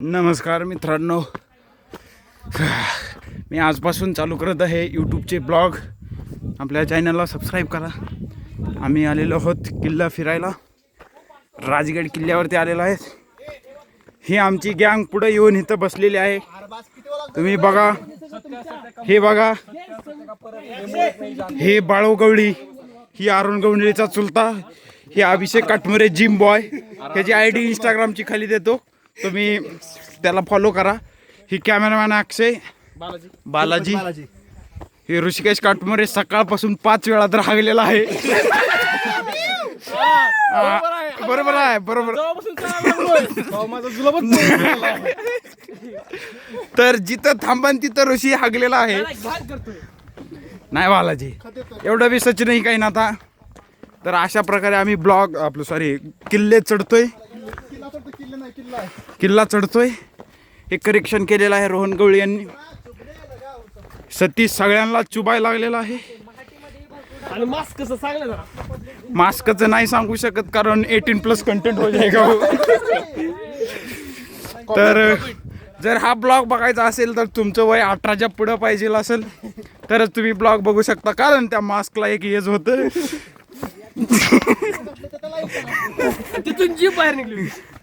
नमस्कार मित्रांनो, मी आजपासून चालू करत आहे यूट्यूबचे ब्लॉग. आपल्या चॅनलला सबस्क्राईब करा. आम्ही आलेलो आहोत किल्ला फिरायला. राजगड किल्ल्यावरती आलेलो आहे. ही आमची गँग पुढे येऊन इथं बसलेली आहे. तुम्ही बघा, हे बघा, हे बाळू गवळी, ही अरुण गवळीचा चुलता, हे अभिषेक काटमरे जिम बॉय. ह्याची ID इंस्टाग्रामची खाली देतो, तुम्ही त्याला फॉलो करा. ही कॅमेरामॅन अक्षय बालाजी. हे ऋषिकेश काटमरे सकाळपासून 5 वेळा तर हागलेला आहे. बरोबर आहे, बरोबर. तर जिथं थांबन तिथं ऋषी हागलेला आहे. नाही बालाजी, एवढं बी सच नाही काही ना. आता तर अशा प्रकारे आम्ही किल्ले चढतोय, किल्ला चढतोय. हे करेक्शन केलेलं आहे रोहन गवळी यांनी. सतीश सगळ्यांना चुबायला लागलेला आहे. आणि मास्कचं सांग ना. मास्कचं नाही सांगू शकत कारण 18+ कंटेंट हो जाएगा. तर जर हा ब्लॉग बघायचा असेल तर तुमचं वय 18च्या पुढं पाहिजे असेल तरच तुम्ही ब्लॉग बघू शकता, कारण त्या मास्कला एक एज होतं. तिथून जीप बाहेर निघली.